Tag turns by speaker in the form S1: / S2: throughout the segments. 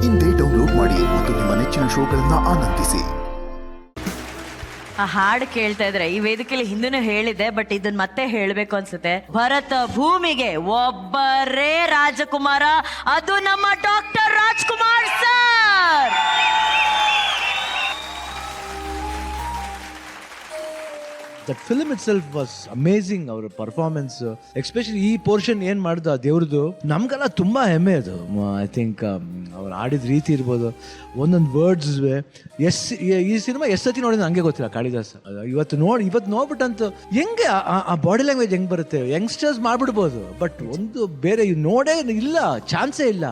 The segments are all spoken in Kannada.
S1: ಇಂದೇ ಡೌನ್ಲೋಡ್ ಮಾಡಿ ಮತ್ತು ನಿಮ್ಮ ನೆಚ್ಚಿನ ಶೋಗಳನ್ನ ಆನಂದಿಸಿ.
S2: ಆ ಹಾಡು ಕೇಳ್ತಾ ಇದ್ರೆ ಈ ವೇದಿಕೆಯಲ್ಲಿ ಹಿಂದೂ ಹೇಳಿದೆ, ಬಟ್ ಇದನ್ನ ಮತ್ತೆ ಹೇಳ್ಬೇಕು ಅನ್ಸುತ್ತೆ. ಭರತ ಭೂಮಿಗೆ ಒಬ್ಬರೇ ರಾಜಕುಮಾರ, ಅದು ನಮ್ಮ doctor Rajkumar sir.
S3: That film itself was amazing. Our performance, especially ಈ ಪೋರ್ಷನ್ ಏನ್ ಮಾಡ್ದು ಆ ದೇವ್ರದ್ದು, ನಮ್ಗೆಲ್ಲ ತುಂಬಾ ಹೆಮ್ಮೆ ಅದು. ಐ ಥಿಂಕ್ ಅವ್ರು ಆಡಿದ ರೀತಿ ಇರ್ಬೋದು, ಒಂದೊಂದು ವರ್ಡ್ಸ್ ಈ ಸಿನಿಮಾ ಸತಿ ನೋಡಿದ್ರೆ ಹಂಗೆ ಗೊತ್ತಿಲ್ಲ ಕಾಳಿದಾಸ. ಇವತ್ತು ನೋಡ್ಬಿಟ್ಟಂತೂ ಹೆಂಗೆ ಆ ಬಾಡಿ ಲ್ಯಾಂಗ್ವೇಜ್ ಹೆಂಗ್ ಬರುತ್ತೆ, ಯಂಗ್ಸ್ಟರ್ಸ್ ಮಾಡ್ಬಿಡ್ಬೋದು, ಬಟ್ ಒಂದು ಬೇರೆ ನೋಡೇ ಇಲ್ಲ, ಚಾನ್ಸೇ ಇಲ್ಲ.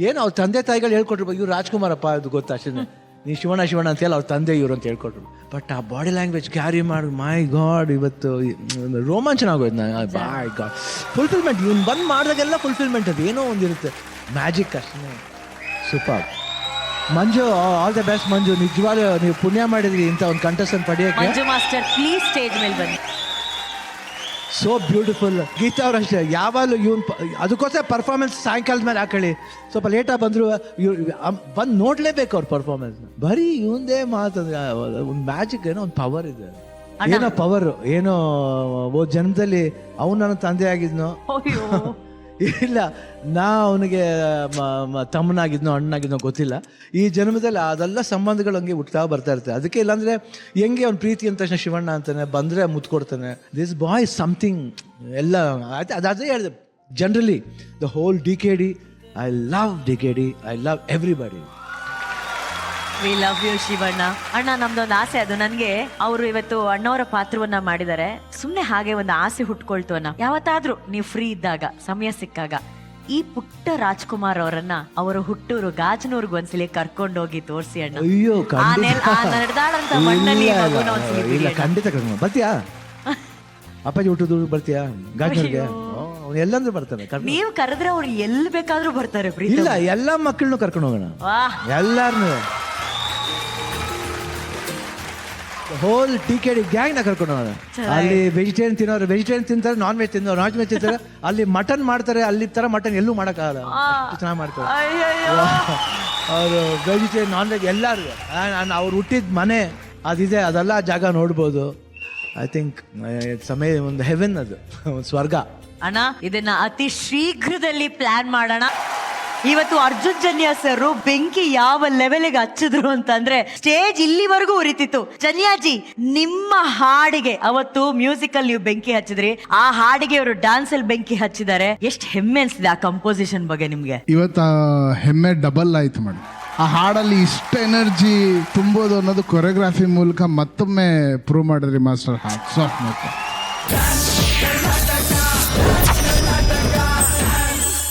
S3: ಏನು ಅವ್ರ ತಂದೆ ತಾಯಿಗಳು ಹೇಳ್ಕೊಟ್ಟಿರ್ಬೋದು, ಇವ್ರು ರಾಜ್ಕುಮಾರಪ್ಪ ಅದು ಗೊತ್ತಾ, ಅಷ್ಟೇ ನೀ ಶಿವಣ್ಣ ಅಂತ ಹೇಳಿ ಅವ್ರ ತಂದೆ ಇವರು ಅಂತ ಹೇಳ್ಕೊಟ್ರು. ಬಟ್ ಆ ಬಾಡಿ ಲ್ಯಾಂಗ್ವೇಜ್ ಕ್ಯಾರಿ ಮಾಡಿ, ಮೈ ಗಾಡ್, ಇವತ್ತು ರೋಮಾಂಚನ ಆಗೋಯ್ತು. ಮೈ ಗಾಡ್, ಫುಲ್ಫಿಲ್ಮೆಂಟ್ ಇವ್ನು ಬಂದು ಮಾಡಿದಾಗೆಲ್ಲ ಫುಲ್ಫಿಲ್ಮೆಂಟ್, ಅದು ಏನೋ ಒಂದಿರುತ್ತೆ, ಮ್ಯಾಜಿಕ್ ಅಷ್ಟೇ. Super. Manju, all the best Manju. ನಿಜವಾಗ್ಲೂ ನೀವು ಪುಣ್ಯ ಮಾಡಿದ್ರಿ ಇಂಥ ಒಂದು ಕಂಟೆಸ್ಟೆಂಟ್ ಪಡೆಯೋಕೆ.
S2: ಮಂಜು ಮಾಸ್ಟರ್ ಪ್ಲೀಸ್ ಸ್ಟೇಜ್ ಮೇಲೆ ಬನ್ನಿ.
S3: So beautiful. ಗೀತಾ ಅವ್ರು ಅಷ್ಟೇ, ಯಾವಾಗಲೂ ಇವನ್ ಅದಕ್ಕೋಸ್ಕರ ಪರ್ಫಾರ್ಮೆನ್ಸ್ ಸಾಯಂಕಾಲದ ಮೇಲೆ ಹಾಕೊಳ್ಳಿ, ಸ್ವಲ್ಪ ಲೇಟಾಗಿ ಬಂದರು ಬಂದು ನೋಡ್ಲೇಬೇಕು ಅವ್ರ ಪರ್ಫಾರ್ಮೆನ್ಸ್. ಬರೀ ಇವಂದೇ ಮಾತಂದ್ರೆ ಒಂದು ಮ್ಯಾಜಿಕ್, ಏನೋ ಒಂದು ಪವರ್ ಇದೆ, ಏನೋ ಪವರ್, ಏನೋ ಓ ಜನ್ಮದಲ್ಲಿ ಅವ್ನು ನನ್ನ ತಂದೆ ಆಗಿದ್ನೋ ಇಲ್ಲ, ನಾ ಅವನಿಗೆ ತಮ್ಮನಾಗಿದ್ನೋ ಅಣ್ಣನಾಗಿದ್ನೋ ಗೊತ್ತಿಲ್ಲ, ಈ ಜನ್ಮದಲ್ಲಿ ಅದೆಲ್ಲ ಸಂಬಂಧಗಳು ಹಂಗೆ ಹುಟ್ತಾ ಬರ್ತಾ ಇರ್ತದೆ. ಅದಕ್ಕೆ ಇಲ್ಲಾಂದ್ರೆ ಹೆಂಗೆ ಅವ್ನು ಪ್ರೀತಿ ಅಂದ ತಕ್ಷಣ ಶಿವಣ್ಣ ಅಂತಾನೆ, ಬಂದರೆ ಮುತ್ತು ಕೊಡ್ತಾನೆ. ದಿಸ್ ಬಾಯ್ ಸಮಥಿಂಗ್ ಎಲ್ಲ ಅದೇ ಹೇಳಿದೆ. Generally the whole DKD, I love DKD, I love everybody.
S2: We love you Shivanna. ಅಣ್ಣ, ನಮ್ದೊಂದು ಆಸೆ, ಅದು ನನಗೆ ಅವರು ಇವತ್ತು ಅಣ್ಣವರ ಪಾತ್ರವನ್ನ ಮಾಡಿದ್ದಾರೆ, ಸುಮ್ಮನೆ ಹಾಗೆ ಒಂದು ಆಸೆ ಹುಟ್ಕೊಳ್ತು ಅಣ್ಣ. ಯಾವತ್ತಾದ್ರೂ ನೀವು ಫ್ರೀ ಇದ್ದಾಗ, ಸಮಯ ಸಿಕ್ಕಾಗ ಈ ಪುಟ್ಟ ರಾಜ್ಕುಮಾರ್ ಅವರನ್ನ ಅವರ ಹುಟ್ಟೂರು ಗಾಜನೂರ್ಗೆ ಒಂದ್ಸಲಿ ಕರ್ಕೊಂಡೋಗಿ ತೋರಿಸಿ ಅಣ್ಣ.
S3: ಅಯ್ಯೋ,
S2: ನಡೆದಾಡಂತ ಮಣ್ಣಲ್ಲಿ ಮಗುನ ಒಂದ್ಸಲಿ ಬಿಡಿ ಅಣ್ಣ.
S3: ಖಂಡಿತ ಕರ್ಕೊಂಡು ಬರ್ತೀಯಾ? ಅಪ್ಪಾಜಿ ಹುಟ್ಟುದು ಬರ್ತೀಯಾ ಗಾಜನೂರ್ಗೆ? ಎಲ್ಲಂದ್ರೂ ಬರ್ತಾರೆ.
S2: ನೀವು ಕರೆದ್ರೆ ಅವ್ರು ಎಲ್ಲಿ ಬೇಕಾದ್ರೂ ಬರ್ತಾರೆ.
S3: ಇಲ್ಲ, ಎಲ್ಲಾ ಮಕ್ಕಳನ್ನು ಕರ್ಕೊಂಡು ಹೋಗೋಣ, ಎಲ್ಲಾರನು. ಹೋಲ್ DKD ಗ್ಯಾಂಗ್ ನ ಕರ್ಕೊಂಡು ಹೋಗೋಣ. ಅಲ್ಲಿ ವೆಜಿಟೇರಿಯನ್ ತಿನ್ನೋರು ವೆಜಿಟೇರಿಯನ್ ತಿಂತಾರೆ, ನಾನ್ ವೆಜ್ ತಿನ್ನೋರು ನಾನ್ ವೆಜ್ ತಿಂತಾರೆ. ಅಲ್ಲಿ ಮಟನ್ ಮಾಡ್ತಾರೆ, ಅಲ್ಲಿ ತರ ಮಟನ್ ಎಲ್ಲೂ ಮಾಡೋಕ್ಕಾಗಲ್ಲ, ಚೆನ್ನಾಗಿ ಮಾಡ್ತಾರೆ ಅವರು. ವೆಜಿಟೇರಿಯನ್ ನಾನ್ ವೆಜ್ ಎಲ್ಲರೂ, ಅವ್ರು ಹುಟ್ಟಿದ ಮನೆ ಅದಿದೆ, ಅದೆಲ್ಲ ಜಾಗ ನೋಡ್ಬೋದು. ಐ ಥಿಂಕ್ ಸಮಯ ಒಂದು ಹೆವೆನ್, ಅದು ಒಂದು ಸ್ವರ್ಗ.
S2: ಅಣ್ಣ, ಇದನ್ನ ಅತಿ ಶೀಘ್ರದಲ್ಲಿ ಪ್ಲಾನ್ ಮಾಡೋಣ. ಇವತ್ತು ಅರ್ಜುನ್ ಜನ್ಯ ಸರ್ ಬೆಂಕಿ ಯಾವ ಲೆವೆಲ್ಗೆ ಹಚ್ಚಿದ್ರು ಅಂತಂದ್ರೆ ಸ್ಟೇಜ್ ಇಲ್ಲಿವರೆಗೂ ಉರಿತಿತ್ತು. ಜನ್ಯಾಜಿ, ನಿಮ್ಮ ಹಾಡಿಗೆ ಅವತ್ತು ಮ್ಯೂಸಿಕಲ್ ನೀವು ಬೆಂಕಿ ಹಚ್ಚಿದ್ರಿ, ಆ ಹಾಡಿಗೆ ಅವರು ಡ್ಯಾನ್ಸ್ ಅಲ್ಲಿ ಬೆಂಕಿ ಹಚ್ಚಿದ್ದಾರೆ. ಎಷ್ಟು ಹೆಮ್ಮೆ ಅನ್ಸಿದೆ ಆ ಕಂಪೋಸಿಷನ್ ಬಗ್ಗೆ ನಿಮ್ಗೆ?
S4: ಇವತ್ತು ಹೆಮ್ಮೆ ಡಬಲ್ ಆಯ್ತು ಮೇಡಮ್. ಆ ಹಾಡಲ್ಲಿ ಇಷ್ಟ ಎನರ್ಜಿ ತುಂಬೋದು ಅನ್ನೋದು ಕೊರಿಯೋಗ್ರಫಿ ಮೂಲಕ ಮತ್ತೊಮ್ಮೆ ಪ್ರೂವ್ ಮಾಡಿದ್ರಿ ಮಾಸ್ಟರ್. Hats off.